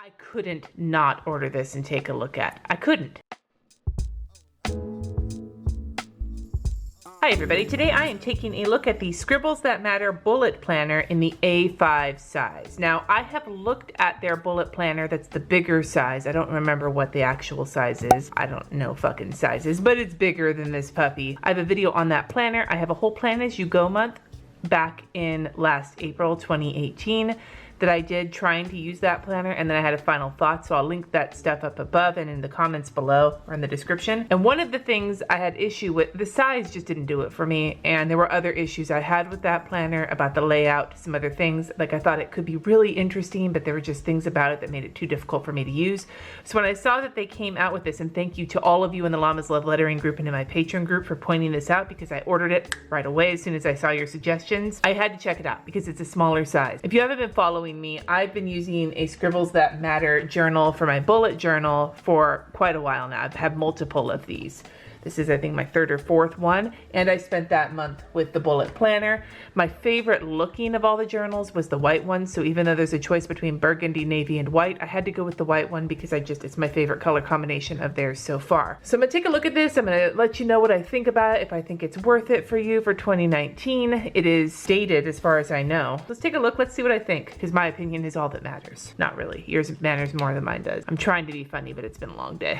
I couldn't not order this and take a look at. I couldn't. Hi everybody, today I am taking a look at the Scribbles That Matter bullet planner in the A5 size. Now I have looked at their bullet planner that's the bigger size. I don't remember what the actual size is. I don't know fucking sizes, but it's bigger than this puppy. I have a video on that planner. I have a whole Plan As You Go month back in last April 2018 that I did trying to use that planner, and then I had a final thought, so I'll link that stuff up above and in the comments below or in the description. And one of the things I had issue with, the size just didn't do it for me, and there were other issues I had with that planner about the layout, some other things. Like I thought it could be really interesting, but there were just things about it that made it too difficult for me to use. So when I saw that they came out with this, and thank you to all of you in the Llamas Love Lettering group and in my Patreon group for pointing this out, because I ordered it right away as soon as I saw your suggestions. I had to check it out because it's a smaller size. If you haven't been following me, I've been using a Scribbles That Matter journal for my bullet journal for quite a while now. I've had multiple of these. This is, I think, my third or fourth one, and I spent that month with the bullet planner. My favorite looking of all the journals was the white one, so even though there's a choice between burgundy, navy, and white, I had to go with the white one because it's my favorite color combination of theirs so far. So I'm gonna take a look at this. I'm gonna let you know what I think about it, if I think it's worth it for you for 2019. It is dated as far as I know. Let's take a look, let's see what I think, because my opinion is all that matters. Not really, yours matters more than mine does. I'm trying to be funny, but it's been a long day.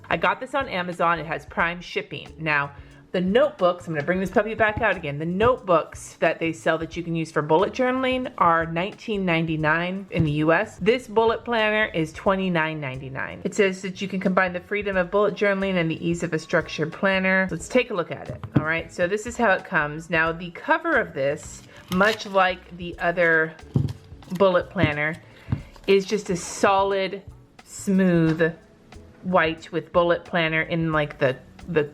I got this on Amazon, it has Prime shipping. Now, the notebooks, I'm gonna bring this puppy back out again. The notebooks that they sell that you can use for bullet journaling are $19.99 in the US. This bullet planner is $29.99. It says that you can combine the freedom of bullet journaling and the ease of a structured planner. Let's take a look at it. All right, so this is how it comes. Now, the cover of this, much like the other bullet planner, is just a solid, smooth white with bullet planner in like the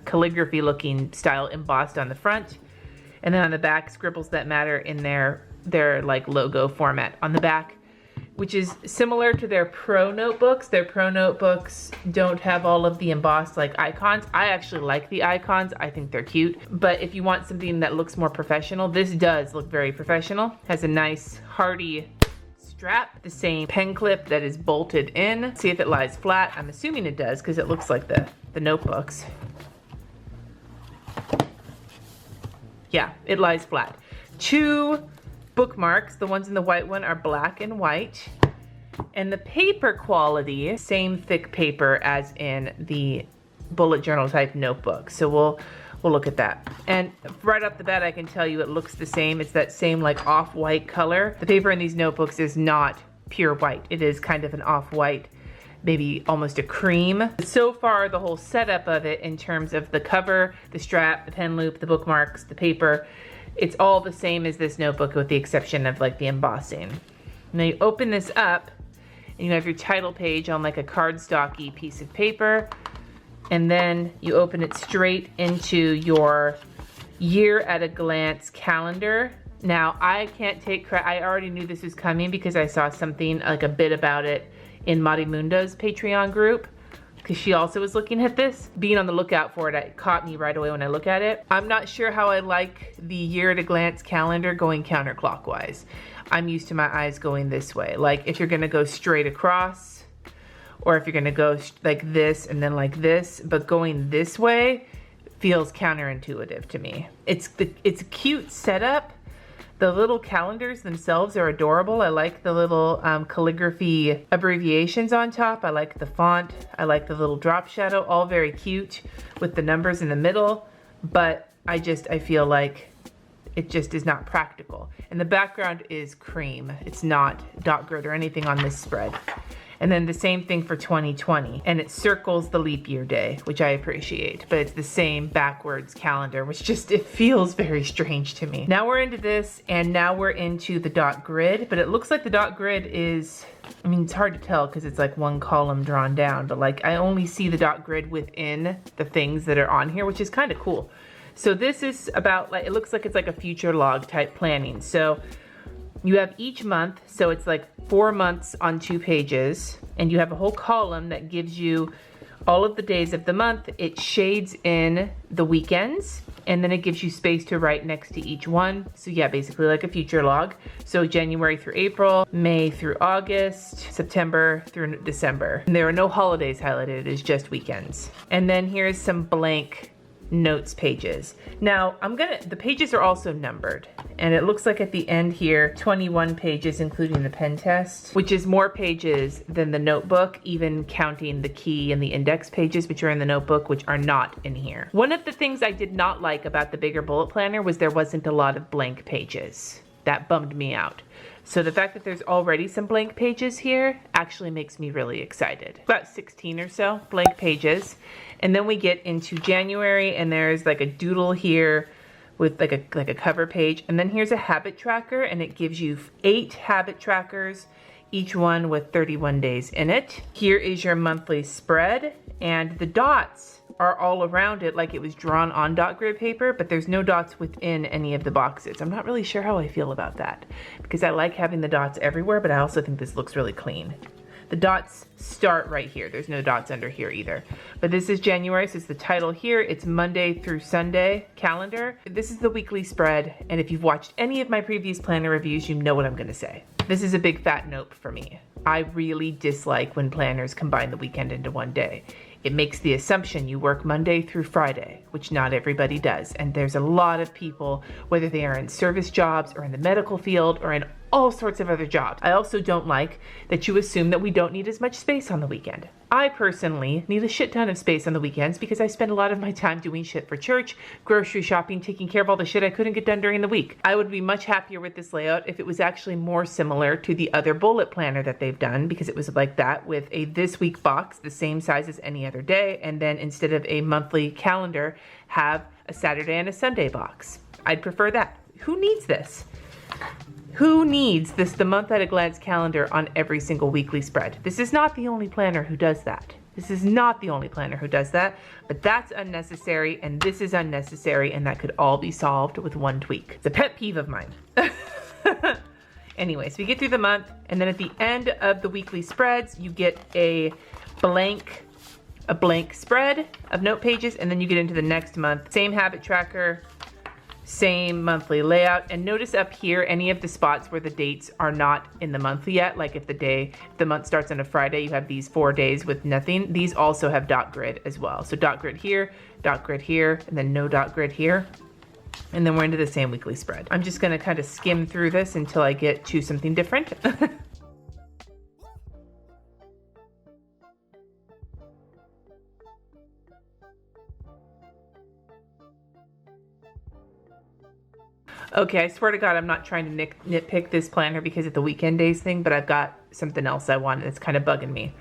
calligraphy looking style embossed on the front, and then on the back, Scribbles That Matter in their like logo format on the back, which is similar to their Pro notebooks. Their Pro notebooks don't have all of the embossed like icons. I actually like the icons. I think they're cute. But if you want something that looks more professional, this does look very professional. Has a nice hardy strap, the same pen clip that is bolted in. See if it lies flat. I'm assuming it does because it looks like the notebooks. Yeah, it lies flat. 2 bookmarks, the ones in the white one are black and white. And the paper quality, same thick paper as in the bullet journal type notebook. So we'll look at that. And right off the bat, I can tell you it looks the same. It's that same like off-white color. The paper in these notebooks is not pure white. It is kind of an off-white, maybe almost a cream. So far, the whole setup of it in terms of the cover, the strap, the pen loop, the bookmarks, the paper, it's all the same as this notebook with the exception of like the embossing. Now you open this up and you have your title page on like a cardstocky piece of paper, and then you open it straight into your year at a glance calendar. Now I can't take credit, I already knew this was coming because I saw something like a bit about it in Marimundo's Patreon group, because she also was looking at this. Being on the lookout for it, it caught me right away when I look at it. I'm not sure how I like the year at a glance calendar going counterclockwise. I'm used to my eyes going this way. Like if you're gonna go straight across, or if you're gonna go like this and then like this, but going this way feels counterintuitive to me. It's a cute setup. The little calendars themselves are adorable. I like the little calligraphy abbreviations on top. I like the font. I like the little drop shadow, all very cute with the numbers in the middle, but I feel like it just is not practical. And the background is cream. It's not dot grid or anything on this spread. And then the same thing for 2020. And it circles the leap year day, which I appreciate. But it's the same backwards calendar, which it feels very strange to me. Now we're into this, and now we're into the dot grid. But it looks like the dot grid is, I mean, it's hard to tell because it's like one column drawn down. But like, I only see the dot grid within the things that are on here, which is kind of cool. So this is about, like, it looks like it's like a future log type planning. So you have each month, so it's like 4 months on 2 pages, and you have a whole column that gives you all of the days of the month. It shades in the weekends, and then it gives you space to write next to each one. So yeah, basically like a future log. So January through April, May through August, September through December. And there are no holidays highlighted, it is just weekends. And then here's some blank notes pages. Now the pages are also numbered, and it looks like at the end here 21 pages including the pen test, which is more pages than the notebook, even counting the key and the index pages which are in the notebook, which are not in here. One of the things I did not like about the bigger bullet planner was there wasn't a lot of blank pages. That bummed me out. So the fact that there's already some blank pages here actually makes me really excited. About 16 or so blank pages. And then we get into January, and there's like a doodle here with like a cover page. And then here's a habit tracker, and it gives you 8 habit trackers, each one with 31 days in it. Here is your monthly spread, and the dots are all around it like it was drawn on dot grid paper, but there's no dots within any of the boxes. I'm not really sure how I feel about that, because I like having the dots everywhere, but I also think this looks really clean. The dots start right here. There's no dots under here either. But this is January, so it's the title here. It's Monday through Sunday calendar. This is the weekly spread, and if you've watched any of my previous planner reviews, you know what I'm gonna say. This is a big fat nope for me. I really dislike when planners combine the weekend into one day. It makes the assumption you work Monday through Friday, which not everybody does. And there's a lot of people, whether they are in service jobs or in the medical field or in all sorts of other jobs. I also don't like that you assume that we don't need as much space on the weekend. I personally need a shit ton of space on the weekends because I spend a lot of my time doing shit for church, grocery shopping, taking care of all the shit I couldn't get done during the week. I would be much happier with this layout if it was actually more similar to the other bullet planner that they've done, because it was like that with a this week box, the same size as any other day, and then instead of a monthly calendar, have a Saturday and a Sunday box. I'd prefer that. Who needs this? Who needs this the month at a glance calendar on every single weekly spread? This is not the only planner who does that. This is not the only planner who does that, but that's unnecessary, and this is unnecessary, and that could all be solved with one tweak. It's a pet peeve of mine. Anyway, so we get through the month, and then at the end of the weekly spreads, you get a blank spread of note pages, and then you get into the next month. Same habit tracker, same monthly layout, and notice up here any of the spots where the dates are not in the month yet, like if the month starts on a Friday, you have these 4 days with nothing. These also have dot grid as well. So dot grid here, and then no dot grid here. And then we're into the same weekly spread. I'm just gonna kind of skim through this until I get to something different. Okay, I swear to God, I'm not trying to nitpick this planner because of the weekend days thing, but I've got something else I want that's kind of bugging me.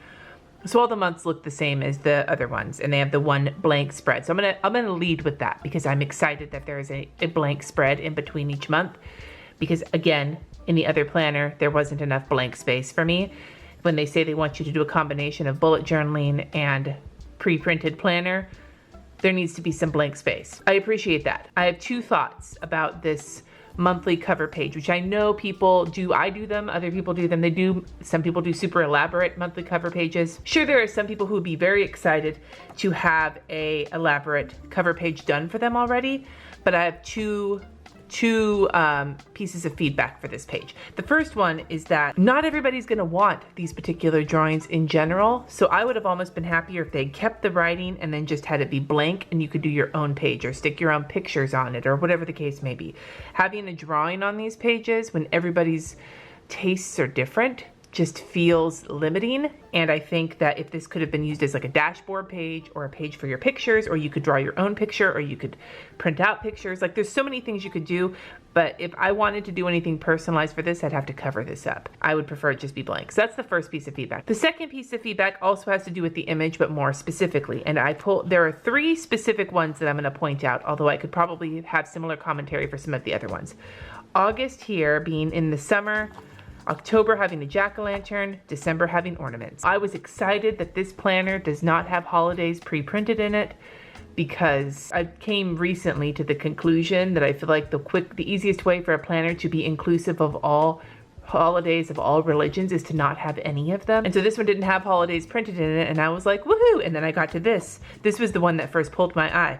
So all the months look the same as the other ones, and they have the one blank spread. So I'm gonna lead with that because I'm excited that there is a blank spread in between each month, because again, in the other planner, there wasn't enough blank space for me. When they say they want you to do a combination of bullet journaling and pre-printed planner, there needs to be some blank space. I appreciate that. I have 2 thoughts about this monthly cover page, which I know people do. I do them, other people do them. Some people do super elaborate monthly cover pages. Sure, there are some people who would be very excited to have a elaborate cover page done for them already, but I have two pieces of feedback for this page. The first one is that not everybody's gonna want these particular drawings in general, so I would have almost been happier if they kept the writing and then just had it be blank and you could do your own page or stick your own pictures on it or whatever the case may be. Having a drawing on these pages when everybody's tastes are different just feels limiting, and I think that if this could have been used as like a dashboard page or a page for your pictures, or you could draw your own picture, or you could print out pictures, like there's so many things you could do, but if I wanted to do anything personalized for this, I'd have to cover this up. I would prefer it just be blank. So that's the first piece of feedback. The second piece of feedback also has to do with the image, but more specifically, and there are 3 specific ones that I'm gonna point out, although I could probably have similar commentary for some of the other ones. August here being in the summer, October having a jack-o'-lantern, December having ornaments. I was excited that this planner does not have holidays pre-printed in it, because I came recently to the conclusion that I feel like the easiest way for a planner to be inclusive of all holidays of all religions is to not have any of them. And so this one didn't have holidays printed in it, and I was like, woohoo! And then I got to this. This was the one that first pulled my eye.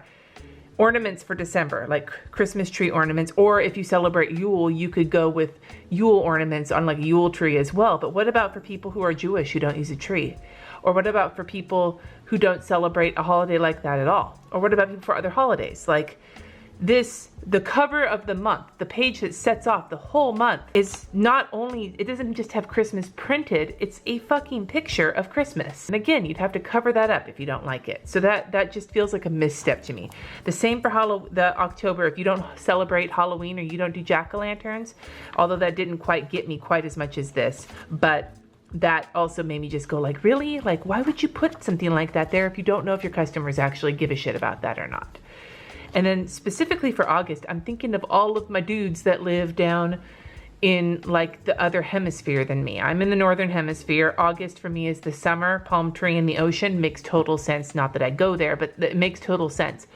Ornaments for December, like Christmas tree ornaments, or if you celebrate Yule, you could go with Yule ornaments on like a Yule tree as well. But what about for people who are Jewish who don't use a tree? Or what about for people who don't celebrate a holiday like that at all? Or what about people for other holidays? Like this, the cover of the month, the page that sets off the whole month is not only, it doesn't just have Christmas printed, it's a fucking picture of Christmas. And again, you'd have to cover that up if you don't like it. So that just feels like a misstep to me. The same for the October, if you don't celebrate Halloween or you don't do jack-o'-lanterns, although that didn't quite get me quite as much as this, but that also made me just go like, really? Like, why would you put something like that there if you don't know if your customers actually give a shit about that or not? And then specifically for August, I'm thinking of all of my dudes that live down in like the other hemisphere than me. I'm in the northern hemisphere. August for me is the summer, palm tree in the ocean. Makes total sense. Not that I go there, but it makes total sense.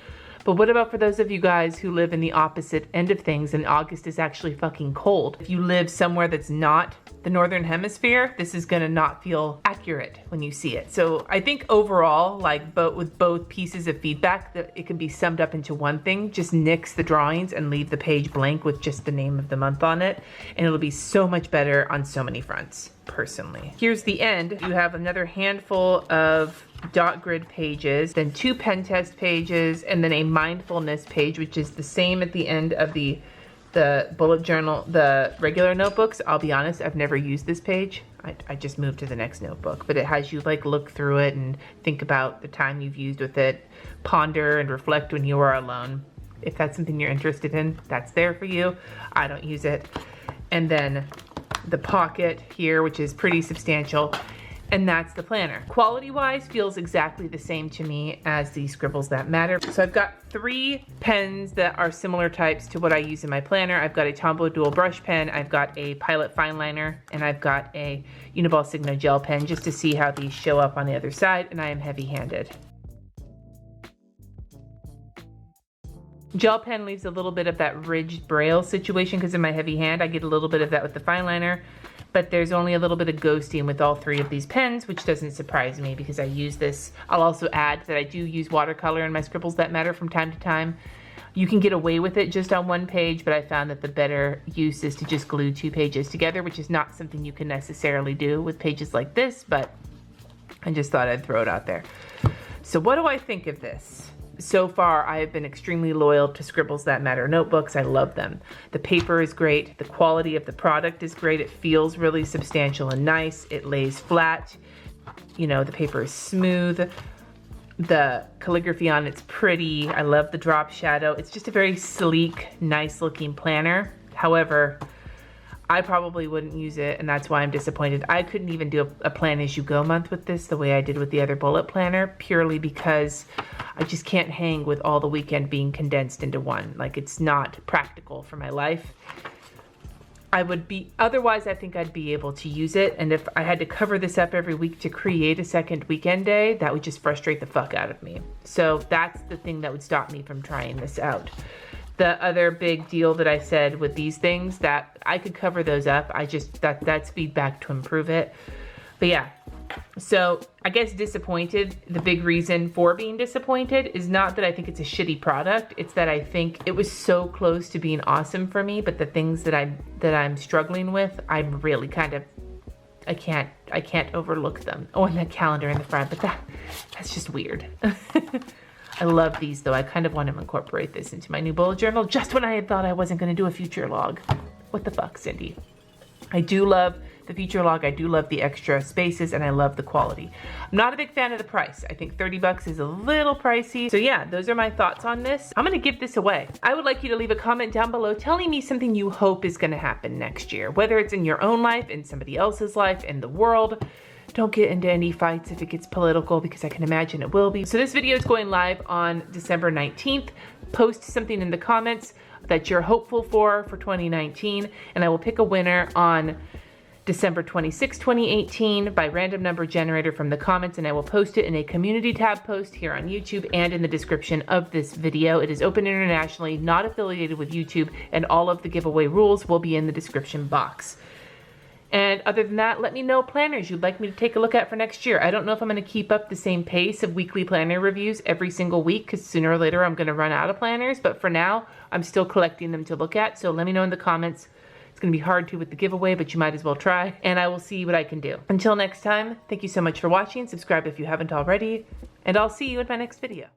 But what about for those of you guys who live in the opposite end of things and August is actually fucking cold? If you live somewhere that's not the northern hemisphere, this is gonna not feel accurate when you see it. So I think overall, like with both pieces of feedback, that it can be summed up into one thing. Just nix the drawings and leave the page blank with just the name of the month on it. And it'll be so much better on so many fronts, personally. Here's the end. You have another handful of dot grid pages, then 2 pen test pages, and then a mindfulness page, which is the same at the end of the bullet journal, the regular notebooks. I'll be honest, I've never used this page. I just moved to the next notebook, but it has you like look through it and think about the time you've used with it, ponder and reflect when you are alone. If that's something you're interested in, that's there for you. I don't use it. And then the pocket here, which is pretty substantial. And that's the planner. Quality-wise, feels exactly the same to me as the Scribbles That Matter. So I've got 3 pens that are similar types to what I use in my planner. I've got a Tombow dual brush pen, I've got a Pilot fine liner, and I've got a Uniball Signo gel pen, just to see how these show up on the other side, and I am heavy-handed. Gel pen leaves a little bit of that ridged braille situation because in my heavy hand, I get a little bit of that with the fine liner. But there's only a little bit of ghosting with all 3 of these pens, which doesn't surprise me because I use this. I'll also add that I do use watercolor in my Scribbles That Matter from time to time. You can get away with it just on 1 page, but I found that the better use is to just glue 2 pages together, which is not something you can necessarily do with pages like this, but I just thought I'd throw it out there. So what do I think of this? So far, I have been extremely loyal to Scribbles That Matter notebooks. I love them. The paper is great. The quality of the product is great. It feels really substantial and nice. It lays flat. You know, the paper is smooth. The calligraphy on it's pretty. I love the drop shadow. It's just a very sleek, nice looking planner. However, I probably wouldn't use it, and that's why I'm disappointed. I couldn't even do a plan as you go month with this the way I did with the other bullet planner, purely because I just can't hang with all the weekend being condensed into one. Like, it's not practical for my life. Otherwise I think I'd be able to use it, and if I had to cover this up every week to create a second weekend day, that would just frustrate the fuck out of me. So that's the thing that would stop me from trying this out. The other big deal that I said with these things, that I could cover those up. That's feedback to improve it. But yeah, so I guess disappointed. The big reason for being disappointed is not that I think it's a shitty product. It's that I think it was so close to being awesome for me, but the things that I'm struggling with, I'm really kind of, I can't overlook them. Oh, and that calendar in the front, but that's just weird. I love these though. I kind of want to incorporate this into my new bullet journal just when I had thought I wasn't going to do a future log. What the fuck, Cindy? I do love the future log. I do love the extra spaces, and I love the quality. I'm not a big fan of the price. I think 30 bucks is a little pricey. So yeah, those are my thoughts on this. I'm going to give this away. I would like you to leave a comment down below telling me something you hope is going to happen next year, whether it's in your own life, in somebody else's life, in the world. Don't get into any fights if it gets political, because I can imagine it will be. So this video is going live on December 19th. Post something in the comments that you're hopeful for 2019, and I will pick a winner on December 26, 2018 by random number generator from the comments, and I will post it in a community tab post here on YouTube and in the description of this video. It is open internationally, not affiliated with YouTube, and all of the giveaway rules will be in the description box. And other than that, let me know planners you'd like me to take a look at for next year. I don't know if I'm going to keep up the same pace of weekly planner reviews every single week, because sooner or later I'm going to run out of planners. But for now, I'm still collecting them to look at. So let me know in the comments. It's going to be hard to with the giveaway, but you might as well try. And I will see what I can do. Until next time, thank you so much for watching. Subscribe if you haven't already. And I'll see you in my next video.